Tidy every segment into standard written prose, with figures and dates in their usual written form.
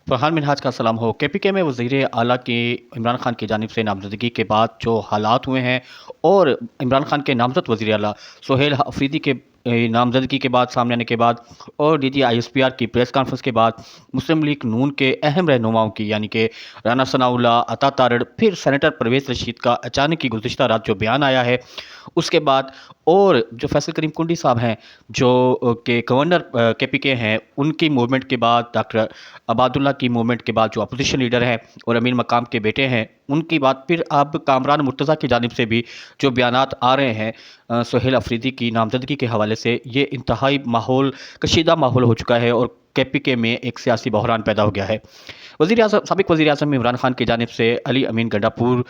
फरहान मिनहाज का सलाम हो। केपीके में वज़ीर आला की इमरान खान की जानिब से नामज़दगी के बाद जो हालात हुए हैं और इमरान खान के नामज़द वज़ीर आला सोहेल अफरीदी के नामज़दगी के बाद सामने आने के बाद और DG ISPR की प्रेस कॉन्फ्रेंस के बाद मुस्लिम लीग नून के अहम रहनुमाओं की यानी कि राना सनाउल्लाह, अता तारड़, फिर सेनेटर परवेज़ रशीद का अचानक ही गुज़िश्ता रात जो बयान आया है, उसके बाद और जो फैसल करीम कुंडी साहब हैं जो के गवर्नर केपीके हैं, उनकी मूवमेंट के बाद डॉक्टर अबादुल्ला की मूवमेंट के बाद जो अपोजिशन लीडर हैं और अमीर मकाम के बेटे हैं, उनकी बात फिर अब कामरान मुर्तज़ा की जानिब से भी जो बयानात आ रहे हैं सोहेल अफरीदी की नामज़दगी के हवाले से, ये इंतहाई माहौल कशीदा माहौल हो चुका है और केपीके में एक सियासी बहरान पैदा हो गया है। साबिक वज़ीर आज़म इमरान खान की जानिब से अली अमीन गंडापुर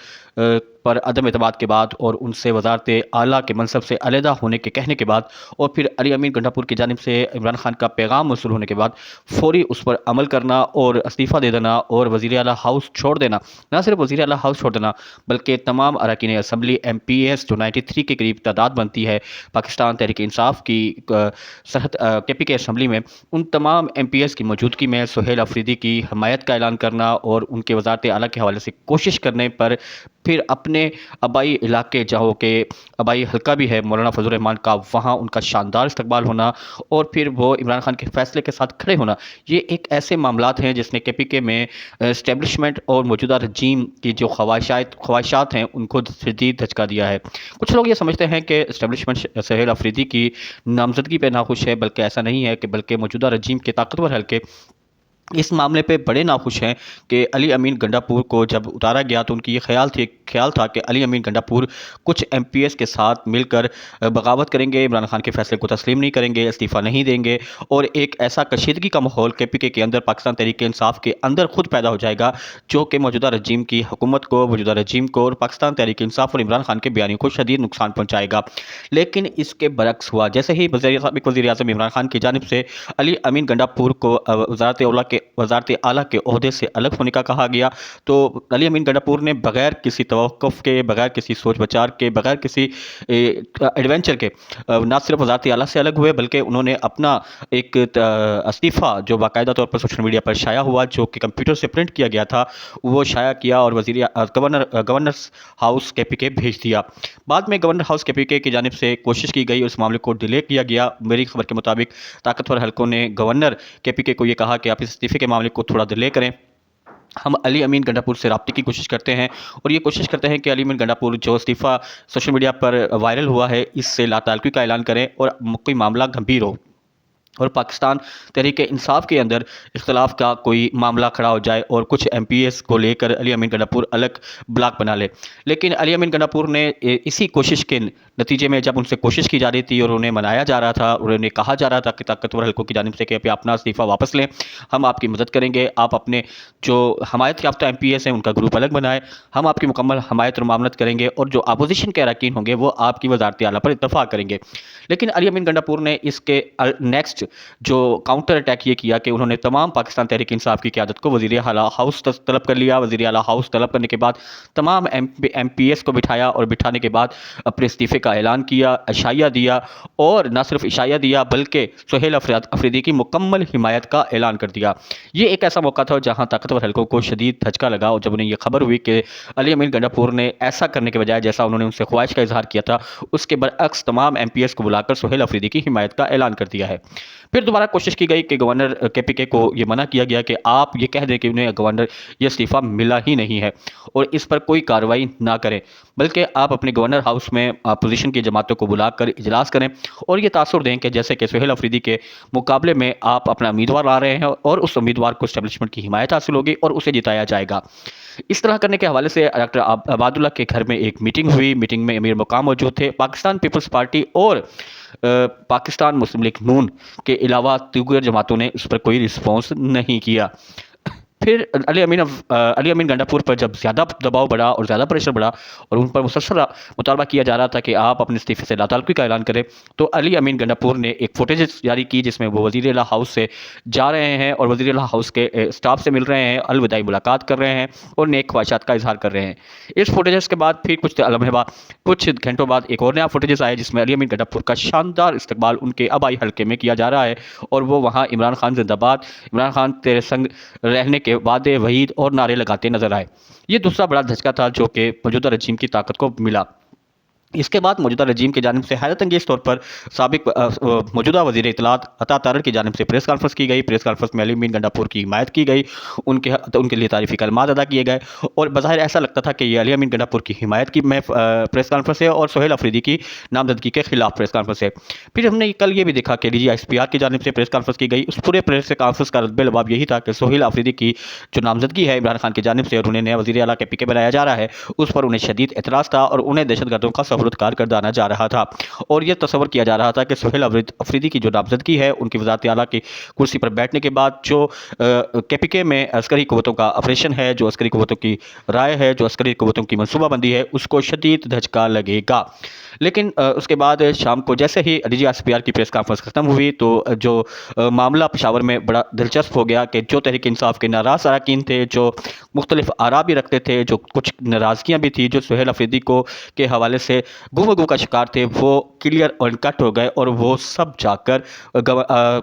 पर अदम एतमाद के बाद और उनसे वज़ारत आला के मनसब से अलहदा होने के कहने के बाद और फिर अली अमीन गंडापुर की जानिब से इमरान खान का पैगाम मौसूल होने के बाद फौरी उस पर अमल करना और इस्तीफ़ा दे देना और वज़ीर आला हाउस छोड़ देना, ना सिर्फ वज़ीर आला हाउस छोड़ देना बल्कि तमाम अरकान असम्बली MPs जो 93 के करीब तादाद बनती है पाकिस्तान तहरीक इंसाफ की सरहद KPK असम्बली में, उन तमाम MPs की मौजूदगी में सोहेल अफरीदी की हमायत का ऐलान करना और उनके वज़ारत आला के हवाले से कोशिश करने पर फिर अपने आबाई इलाके जहाँ के आबाई हल्का भी है मौलाना फजल रहमान का, वहाँ उनका शानदार इस्तकबाल होना और फिर वो इमरान खान के फैसले के साथ खड़े होना, ये एक ऐसे मामलात हैं जिसने केपीके में इस्टेब्लिशमेंट और मौजूदा रजीम की जो ख्वाहिशात हैं उनको शदीद धचका दिया है। कुछ लोग ये समझते हैं कि इस्टेब्लिशमेंट सोहेल अफरीदी की नामजदगी पर नाखुश है, बल्कि ऐसा नहीं है कि बल्कि मौजूदा रजीम के ताकतवर हल्के इस मामले पे बड़े नाखुश हैं कि अली अमीन गंडापुर को जब उतारा गया तो उनकी ये ख्याल था कि अली अमीन गंडापुर कुछ MPs के साथ मिलकर बगावत करेंगे, इमरान खान के फैसले को तस्लीम नहीं करेंगे, इस्तीफ़ा नहीं देंगे और एक ऐसा कशीदगी का माहौल केपीके के अंदर पाकिस्तान तहरीक इंसाफ के अंदर खुद पैदा हो जाएगा जो कि मौजूदा रजीम की हुकूमत को, मौजूदा रजीम को और पाकिस्तान तहरीक इंसाफ और इमरान खान के बयानी को शदीद नुकसान पहुँचाएगा। लेकिन इसके बरक्स हुआ, जैसे ही साबिक़ वज़ीर आज़म इमरान खान की जानिब से अली अमीन गंडापुर को वज़ारत आला के ओहदे से अलग होने का कहा गया, तो अली अमीन गंडापुर ने बगैर किसी तवक्कुफ़ के, बगैर किसी सोच विचार के, बगैर किसी एडवेंचर के ना सिर्फ वज़ारत आला से अलग हुए बल्कि उन्होंने अपना एक इस्तीफ़ा जो बाकायदा तौर पर सोशल मीडिया पर शाया हुआ, जो कि कंप्यूटर से प्रिंट किया गया था, वो शाया किया और गवर्नर हाउस केपीके भेज दिया। बाद में गवर्नर हाउस केपीके की जानिब से कोशिश की गई, उस मामले को डिले किया गया। मेरी खबर के मुताबिक ताकतवर हल्कों ने गवर्नर केपीके को ये कहा कि आप इस इस्तीफ़े के मामले को थोड़ा डिले करें, हम अली अमीन गंडापुर से राब्ते की कोशिश करते हैं और ये कोशिश करते हैं कि अली अमीन गंडापुर जो इस्तीफ़ा सोशल मीडिया पर वायरल हुआ है, इससे लाताल्लुकी का ऐलान करें और कोई मामला गंभीर हो और पाकिस्तान तहरीक इंसाफ के अंदर इख्तलाफ का कोई मामला खड़ा हो जाए और कुछ MPs को लेकर अली अमीन गंडापुर अलग ब्लॉक बना ले। लेकिन अली अमीन गंडापुर ने इसी कोशिश के नतीजे में जब उनसे कोशिश की जा रही थी और उन्हें मनाया जा रहा था और उन्हें कहा जा रहा था कि ताकतवर हल्कों की जानिब से कि अपना इस्तीफ़ा वापस लें, हम आपकी मदद करेंगे, आप अपने जो हमायत याफ्ता MPs हैं उनका ग्रुप अलग बनाएं, हम आपकी मुकम्मल हमायत और मामलत करेंगे और जो अपोजिशन के अरकान होंगे वो आपकी वज़ारत आला पर इत्तफ़ाक़ करेंगे। लेकिन अली अमीन गंडापुर ने इसके नेक्स्ट जो काउंटर अटैक ये किया कि उन्होंने तमाम पाकिस्तान तहरीक इंसाफ की क़यादत को वज़ीर आला हाउस तलब कर लिया। वज़ीर आला हाउस तलब करने के बाद तमाम MPs को बिठाया और बिठाने के बाद अपने इस्तीफ़े का ऐलान किया, इशाया दिया और न सिर्फ इशाया दिया बल्कि सोहेल अफरीदी की मुकम्मल हिमायत का ऐलान कर दिया। ये एक ऐसा मौका था जहाँ ताकतवर हल्कों को शदीद धचका लगा और जब उन्हें यह खबर हुई कि अली अमीन गंडापुर ने ऐसा करने के बजाय जैसा उन्होंने उनसे ख्वाहिश का इजहार किया था, उसके बरअक्स तमाम MPs को बुलाकर सोहेल अफरीदी की हिमायत का ऐलान कर दिया है। फिर दोबारा कोशिश की गई कि गवर्नर केपीके को ये मना किया गया कि आप ये कह दें कि उन्हें गवर्नर ये इस्तीफ़ा मिला ही नहीं है और इस पर कोई कार्रवाई ना करें, बल्कि आप अपने गवर्नर हाउस में अपोजिशन की जमातों को बुलाकर इजलास करें और ये तासुर दें कि जैसे कि सोहेल अफरीदी के मुकाबले में आप अपना उम्मीदवार ला रहे हैं और उस उम्मीदवार को इस्टेब्लिशमेंट की हिमायत हासिल होगी और उसे जिताया जाएगा। इस तरह करने के हवाले से डॉक्टर अबादुल्ला के घर में एक मीटिंग हुई। मीटिंग में अमीर मुकाम मौजूद थे। पाकिस्तान पीपल्स पार्टी और पाकिस्तान मुस्लिम लीग नून के अलावा दीगर जमातों ने इस पर कोई रिस्पॉन्स नहीं किया। फिर अली अमीन गंडापुर पर जब ज़्यादा दबाव बढ़ा और ज़्यादा प्रेशर बढ़ा और उन पर मुसलसल मुतालबा किया जा रहा था कि आप अपने इस्तीफे से लाताल्लुकी का ऐलान करें, तो अली अमीन गंडापुर ने एक फुटेज जारी की जिसमें वो वज़ीर आला हाउस से जा रहे हैं और वज़ीर आला हाउस के स्टाफ से मिल रहे हैं, अलविदाई मुलाकात कर रहे हैं और नेक ख्वाहिशात का इजहार कर रहे हैं। इस फुटेजेस के बाद फिर कुछ घंटों बाद एक और नया फुटेजेस आया जिसमें अली अमीन गंडापुर का शानदार इस्तकबाल उनके आबाई हल्के में किया जा रहा है और वो वहाँ इमरान खान जिंदाबाद, इमरान खान तेरे संग रहने के वादे वहीद और नारे लगाते नजर आए। ये दूसरा बड़ा धचका था जो कि मौजूदा रजीम की ताकत को मिला। इसके बाद मौजूदा रजीम की जानिब से हैरत अंगेज़ तौर पर साबिक मौजूदा वज़ीर इत्तलात अता तारड़ की जानिब से प्रेस कॉन्फ्रेंस की गई। प्रेस कॉन्फ्रेंस में अली अमीन गंडापुर की हिमायत की गई, उनके लिए तारीफ़ी कलमात अदा किए गए और बज़ाहिर ऐसा लगता था कि ये अली अमीन गंडापुर की हिमायत की प्रेस कॉन्फ्रेंस है और सोहेल अफरीदी की नामजदगी के खिलाफ प्रेस कॉन्फ्रेंस है। फिर हमने कल ये भी देखा कि DGISPR की जानिब से प्रेस कॉन्फ्रेंस की गई। उस पूरे प्रेस कॉन्फ्रेंस का रद्द-ए-लवाब यही था कि सोहेल अफरीदी की जो नामजदगी है इमरान खान की जानिब से और उन्हें नया वज़ीर आला KPK बनाया जा रहा है, उस पर उन्हें शदीद एतराज़ था और उन्हें दहशतगर्दों का सहूलतकार गर्दाना जा रहा था और यह तस्वर किया जा रहा था कि सोहेल अफरीदी की जो नामजदगी है उनकी वज़ारत आला की कुर्सी पर बैठने के बाद जो KPK में अस्करी क़ुव्वतों का ऑपरेशन है, जो अस्करी क़ुव्वतों की राय है, जो अस्करी क़ुव्वतों की मनसूबाबंदी है, उसको शदीद धचका लगेगा। लेकिन उसके बाद शाम को जैसे ही DGISPR की प्रेस कॉन्फ्रेंस खत्म हुई तो जो मामला पेशावर में बड़ा दिलचस्प हो गया कि जो तहरीक इंसाफ के नाराज़ अरकान थे, जो मुख्तलिफ आरा भी रखते थे, जो कुछ नाराज़गियाँ भी थी, जो सोहेल अफरीदी को के हवाले से गुफ्तगू का शिकार थे, वो क्लियर और कट हो गए और वो सब जाकर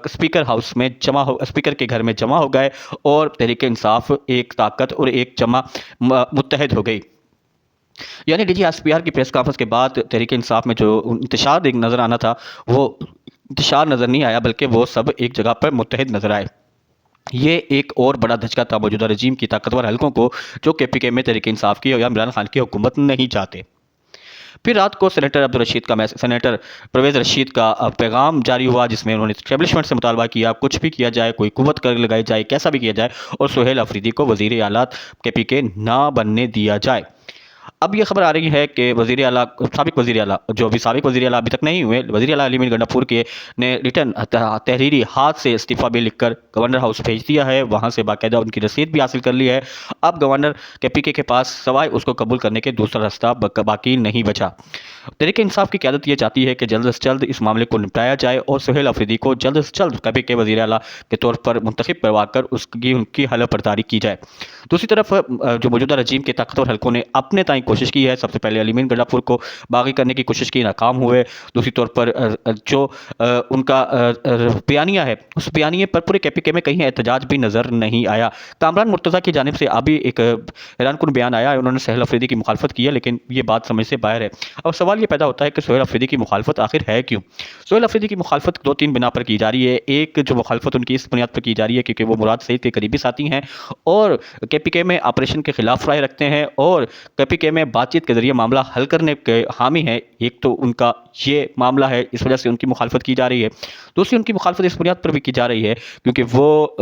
स्पीकर हाउस में स्पीकर के घर में जमा हो गए और तहरीक इंसाफ एक ताकत और एक जमा मुत्तहद हो गई। यानी DGISPR की प्रेस कॉन्फ्रेंस के बाद तहरीक इंसाफ में जो इंतशार नज़र आना था वो इंतशार नज़र नहीं आया, बल्कि वो सब एक जगह पर मुत्तहद नज़र आए। ये एक और बड़ा धचका था मौजूदा रजीम की ताकतवर हलकों को जो KPK में तहरीक इंसाफ की या इमरान खान की हुकूमत नहीं चाहते। फिर रात को सेनेटर परवेज़ रशीद का पैगाम जारी हुआ जिसमें उन्होंने एस्टेब्लिशमेंट से मुतालबा किया कुछ भी किया जाए, कोई कुव्वत कर लगाई जाए, कैसा भी किया जाए और सोहेल अफरीदी को वज़ीर आला KPK ना बनने दिया जाए। अब ये खबर आ रही है कि साबिक वज़ीर आला जो अभी साबिक वज़ीर आला अभी तक नहीं हुए, वज़ीर आला अली अमीन गंडापुर के ने रिटर्न तहरीरी हाथ से इस्तीफ़ा भी लिखकर गवर्नर हाउस भेज दिया है, वहाँ से बाकायदा उनकी रसीद भी हासिल कर ली है। अब गवर्नर KPK के पास सवाए उसको कबूल करने के दूसरा रास्ता बाकी नहीं बचा। तहरीक इंसाफ की क़यादत ये चाहती है कि जल्द से जल्द इस मामले को निपटाया जाए और सोहेल अफरीदी को जल्द से जल्द KPK वज़ीर आला के तौर पर मुंतखब करवाकर उनकी हलफ-बर्दारी की जाए। दूसरी तरफ जो मौजूदा रजीम के ताकतवर हलकों ने अपने ताईं कोशिश की है, सबसे पहले अली अमीन गंडापुर को बागी करने की कोशिश की, नाकाम हुए। दूसरी तौर पर जो उनका बयानिया है, उस बयानिए पर पूरे KPK में कहीं एहतजाज भी नज़र नहीं आया। कामरान मुर्तज़ा की जानिब से अभी एक हैरानकुन बयान आया है, उन्होंने सोहेल अफरीदी की मुखालफत की है, लेकिन ये बात समझ से बाहर है। अब सवाल ये पैदा होता है कि सोहेल अफरीदी की मुखालफत आखिर है क्यों? सोहेल अफरीदी की मुखालफत 2-3 बिना पर की जा रही है। एक जो मुखालफत उनकी इस बुनियाद पर की जा रही है क्योंकि वो मुराद सईद के करीबी साथी हैं और KPK में ऑपरेशन के खिलाफ राय रखते हैं और KPK में बातचीत के जरिए मामला हल करने के हामी हैं। एक तो उनका ये मामला है, इस वजह से उनकी मुखालफत की जा रही है। दूसरी उनकी मुखालफत इस बुनियाद पर भी की जा रही है क्योंकि वो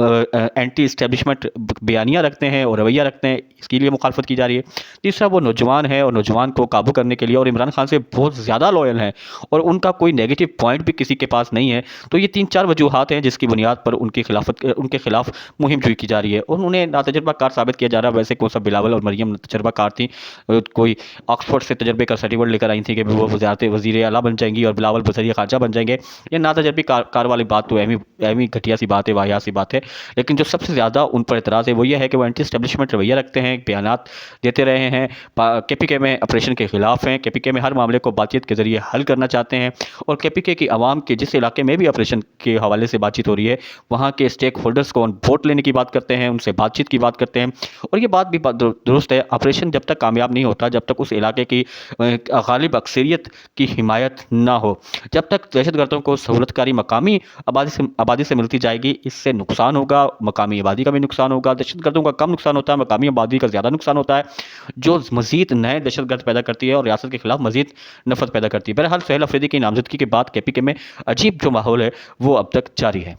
एंटी इस्टेब्लिशमेंट बयानिया रखते हैं और रवैया रखते हैं, इसके लिए मुखालफत की जा रही है। तीसरा वो नौजवान है और नौजवान को काबू करने के लिए और इमरान खान से बहुत ज़्यादा लॉयल हैं और उनका कोई नेगेटिव पॉइंट भी किसी के पास नहीं है। तो ये 3-4 वजूहात हैं जिसकी बुनियाद पर उनके खिलाफ मुहिम जुई की जा रही है और उन्हें नातजुर्बाकार साबित किया जा रहा है। वैसे कौन सा बिलावल और मरियम तजर्बाकार थी, कोई ऑक्सफोर्ड से तजर्बे का सर्टिफिकेट लेकर आई थी कि वो वज़ीर आला बन जाएंगी और बिलावल वज़ीर ख़ारजा बन जाएंगे। ये नातजर्बी कार वाली बात तो एमी घटिया सी बात है, वाहियात सी बात है। लेकिन जो सबसे ज़्यादा उन पर एतराज़ है वो ये है कि वो एंटी इस्टेब्लिशमेंट रवैया रखते हैं, बयानात देते रहे हैं, KPK में ऑपरेशन के खिलाफ हैं, KPK में हर मामले को बातचीत के जरिए हल करना चाहते हैं और KPK की आवाम के जिस इलाके में भी ऑपरेशन के हवाले से बातचीत हो रही है वहाँ के स्टेक होल्डर्स को वोट लेने की बात करते हैं, उनसे बातचीत की बात करते हैं। और ये बात भी दुरुस्त है, ऑपरेशन जब तक कामयाब नहीं होता, जब तक उस इलाके की गालिब अक्सरियत की हिमायत ना हो, जब तक दहशतगर्दों को सहूलतकारी मकामी आबादी से मिलती जाएगी, इससे नुकसान होगा, मकामी आबादी का भी नुकसान होगा। दहशतगर्दों का कम नुकसान होता है, मकामी आबादी का ज़्यादा नुकसान होता है, जो मज़ीद नए दहशतगर्द पैदा करती है और रियासत के खिलाफ मज़ीद नफरत पैदा करती है। बहरहाल सोहेल अफरीदी की नामजदगी के बाद KPK में अजीब जो माहौल है वो अब तक जारी है।